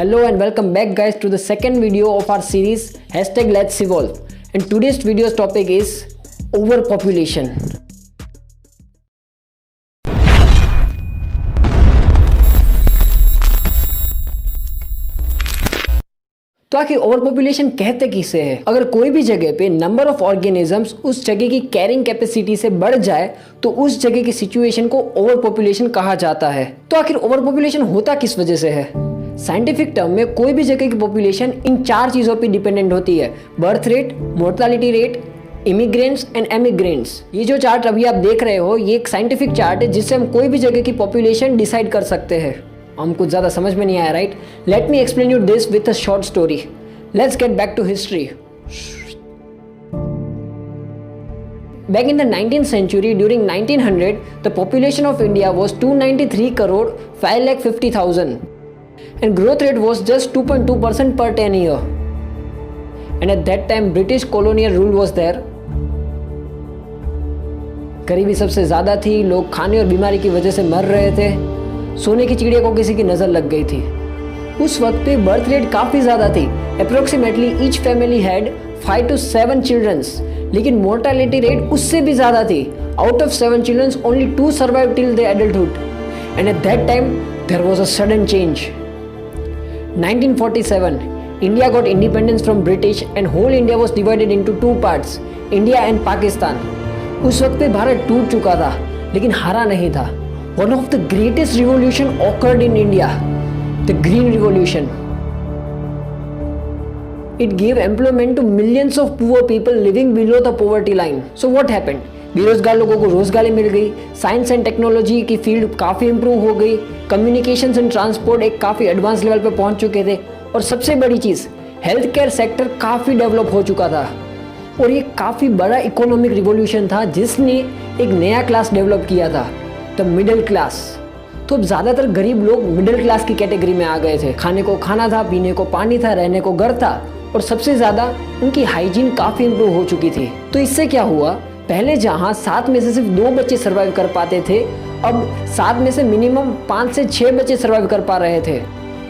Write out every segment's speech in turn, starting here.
Hello and welcome back guys to the second video of our series #Let's Evolve. And today's video's topic is overpopulation. तो आखिर ओवरपॉपुलेशन कहते किसे है? अगर कोई भी जगह पे नंबर ऑफ ऑर्गेनिजम्स उस जगह की कैरिंग कैपेसिटी से बढ़ जाए तो उस जगह की सिचुएशन को ओवरपॉपुलेशन कहा जाता है। तो आखिर ओवरपॉपुलेशन होता किस वजह से है? साइंटिफिक टर्म में कोई भी जगह की पॉपुलेशन इन चार चीजों पे डिपेंडेंट होती है: birth rate, mortality rate, immigrants and emigrants. ये जो चार्ट अभी आप देख रहे हो ये एक साइंटिफिक चार्ट है जिससे हम कोई भी जगह की पॉपुलेशन डिसाइड कर सकते हैं। हम कुछ ज़्यादा समझ में नहीं आया, right? Let me explain you this with a short story. Let's get back to history. Back in the 19th century, during 1900, the population of India was 293 crore 5,50,000 and growth rate was just 2.2% per 10 year. And at that time, British colonial rule was there. गरीबी सबसे ज़्यादा थी, लोग खाने और बीमारी की वजह से मर रहे थे, सोने की चिड़िया को किसी की नज़र लग गई थी। उस वक्त पे बर्थ रेट काफ़ी ज़्यादा थी, approximately each family had 5 to 7 childrens, लेकिन मोर्टालिटी रेट उससे भी ज़्यादा थी। Out of 7 childrens only 2 survive till the adulthood and at that time there was a sudden change. 1947 India got independence from British and whole India was divided into 2 parts, India and Pakistan. उस वक्त पे भारत टूट चुका था लेकिन हारा नहीं था. One of the greatest revolution occurred in India, the Green Revolution. It gave employment to millions of poor people living below the poverty line. So what happened? बेरोजगार लोगों को रोजगारी मिल गई, साइंस एंड टेक्नोलॉजी की फील्ड काफ़ी improve हो गई, communications and transport एक काफ़ी एडवांस लेवल पे पहुंच चुके थे और सबसे बड़ी चीज़ हेल्थ केयर सेक्टर काफ़ी डेवलप हो चुका था. और ये काफ़ी बड़ा इकोनॉमिक रिवॉल्यूशन था जिसने एक नया क्लास डेवलप किया था, द मिडिल क्लास. तो अब ज़्यादातर गरीब लोग मिडिल क्लास की कैटेगरी में आ गए थे. खाने को खाना था, पीने को पानी था, रहने को घर था और सबसे ज़्यादा उनकी हाइजीन काफ़ी इंप्रूव हो चुकी थी. तो इससे क्या हुआ, पहले जहाँ 7 में से सिर्फ 2 बच्चे सर्वाइव कर पाते थे, अब 7 में से मिनिमम 5 से 6 बच्चे सर्वाइव कर पा रहे थे.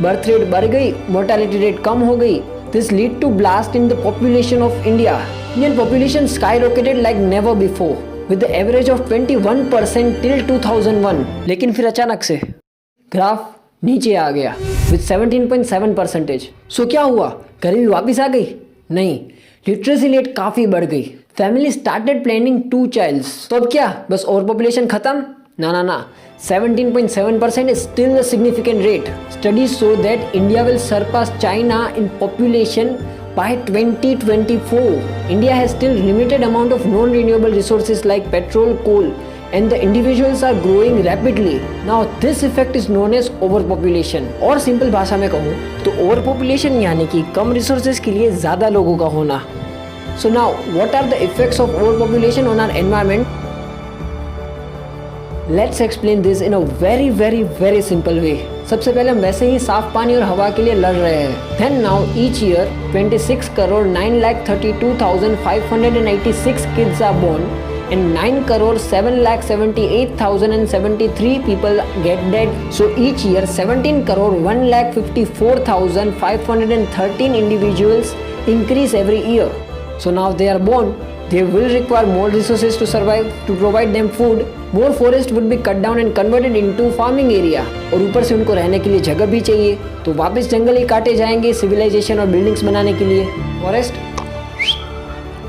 बर्थ रेट बढ़ गई, मोर्टालिटी रेट कम हो गई. This lead to blast in the population of India. Indian population skyrocketed like never before with the average of 21% till 2001. लेकिन फिर अचानक से ग्राफ नीचे आ गया with 17.7%. सो क्या हुआ, गरीबी वापस आ गई? नहीं, लिटरेसी रेट काफ़ी बढ़ गई. Family started planning 2 childs. तो अब क्या, बस ओवर पॉपुलेशन खत्म? ना. 17.7% is still a significant rate. Studies show that India will surpass China in population by 2024. India has still limited amount of non-renewable resources like petrol, coal, and the individuals are growing rapidly. Now this effect is known as overpopulation. और simple भाषा में कहूँ तो overpopulation यानी कि कम resources के लिए ज़्यादा लोगों का होना. So now what are the effects of overpopulation on our environment? Let's explain this in a very simple way. सबसे पहले हम वैसे ही साफ पानी और हवा के लिए लड़ रहे हैं. Then now each year 26 crore 9,32,586 kids are born and 9 crore 7,78,073 people get dead. So each year 17 crore 1,54,513 individuals increase every year. So now they are born. They will require more resources to survive. To provide them food, more forest would be cut down and converted into farming area. और ऊपर से उनको रहने के लिए जगह भी चाहिए, तो वापस जंगल ही काटे जाएंगे सिविलाइजेशन और बिल्डिंग्स बनाने के लिए. Forest.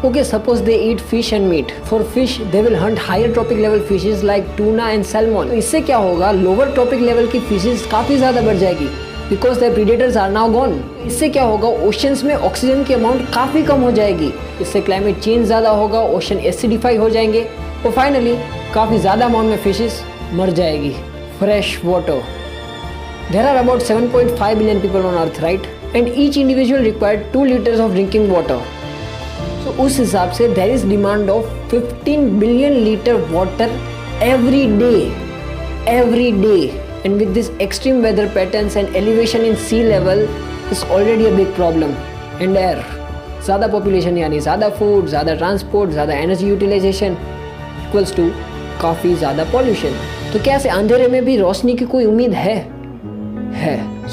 Okay, suppose they eat fish and meat. For fish, they will hunt higher tropic level fishes like tuna and salmon. तो इससे क्या होगा, लोअर ट्रॉपिक लेवल की फिशेस काफ़ी ज़्यादा बढ़ जाएगी because their predators are now gone. इससे क्या होगा, ओशंस में ऑक्सीजन की अमाउंट काफ़ी कम हो जाएगी. इससे क्लाइमेट चेंज ज़्यादा होगा, ओशन एसिडिफाई हो जाएंगे और फाइनली काफ़ी ज़्यादा अमाउंट में फिशेस मर जाएगी. Fresh water. There are about 7.5 billion people on earth, right? And each individual required 2 liters of drinking water. So उस हिसाब से there is demand of 15 billion liter water every day. And with this extreme weather patterns and elevation in sea level is already a big problem. And air. ज़्यादा population यानी ज़्यादा food, ज़्यादा transport, ज़्यादा energy utilization equals to काफ़ी ज़्यादा pollution. तो क्या ऐसे अंधेरे में भी रोशनी की कोई उम्मीद है?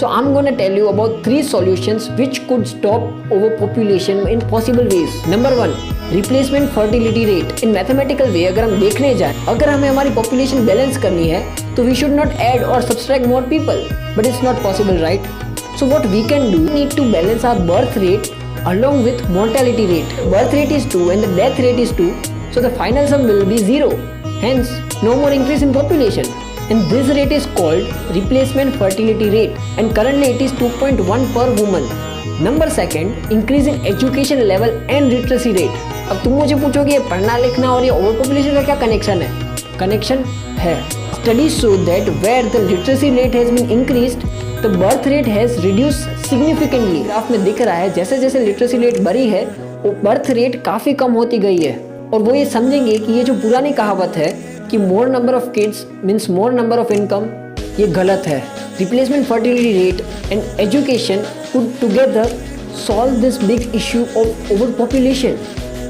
So I'm gonna tell you about 3 solutions which could stop overpopulation in possible ways. Number 1, replacement fertility rate. In mathematical way अगर हम देखने जाएं, अगर हमें हमारी population balance करनी है तो we should not add or subtract more people. But it's not possible, right? So what we can do, we need to balance our birth rate along with mortality rate. Birth rate is 2 and the death rate is 2. So the final sum will be 0. Hence, no more increase in population. And this rate is called replacement fertility rate, and currently it is 2.1 per woman. Number 2, increase in education level and literacy rate. अब तुम मुझे पूछोगे ये पढ़ना लिखना और ये over population का क्या कनेक्शन है? कनेक्शन है. Studies show that where the literacy rate has been increased, the birth rate has reduced significantly. Graph में दिख रहा है जैसे जैसे लिटरेसी रेट बढ़ी है वो बर्थ रेट काफ़ी कम होती गई है. और वो ये समझेंगे कि ये जो पुरानी कहावत है कि more number of kids means more number of income, ये गलत है. Replacement fertility rate and education could together solve this big issue of overpopulation.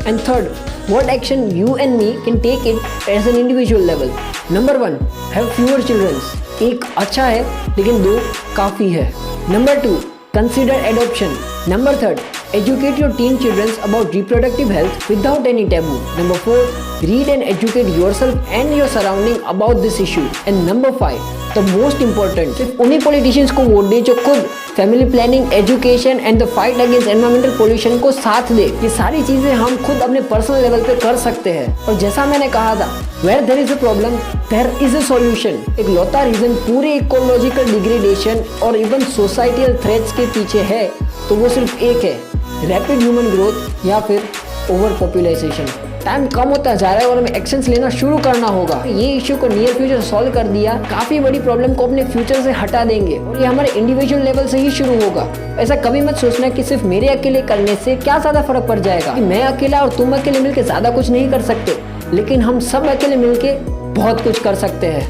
And third, what action you and me can take it as an individual level. Number 1, have fewer childrens. एक अच्छा है लेकिन 2 काफ़ी है. Number 2, consider adoption. Number 3, educate your teen children about reproductive health without any taboo. Number 4, read and educate yourself and your surrounding about this issue. And number 5, the most important, सिर्फ उन्हीं politicians को vote दे जो खुद family planning, education and the fight against environmental pollution को साथ दे. ये सारी चीजें हम खुद अपने पर्सनल लेवल पे कर सकते हैं. और जैसा मैंने कहा था, where there is a problem, there is a solution. एक लौता रीजन पूरे इकोलॉजिकल डिग्रेडेशन और इवन सोसाइटल थ्रेट्स के पीछे है तो वो सिर्फ एक है, रैपिड ह्यूमन ग्रोथ या फिर ओवर पॉपुलेशन. टाइम कम होता जा रहा है और हमें एक्शंस लेना शुरू करना होगा. ये इश्यू को नियर फ्यूचर सॉल्व कर दिया, काफी बड़ी प्रॉब्लम को अपने फ्यूचर से हटा देंगे. और ये हमारे इंडिविजुअल लेवल से ही शुरू होगा. ऐसा कभी मत सोचना कि सिर्फ मेरे अकेले करने से क्या ज्यादा फर्क पड़ जाएगा. मैं अकेला और तुम अकेले मिलकर ज्यादा कुछ नहीं कर सकते, लेकिन हम सब अकेले मिलके बहुत कुछ कर सकते हैं.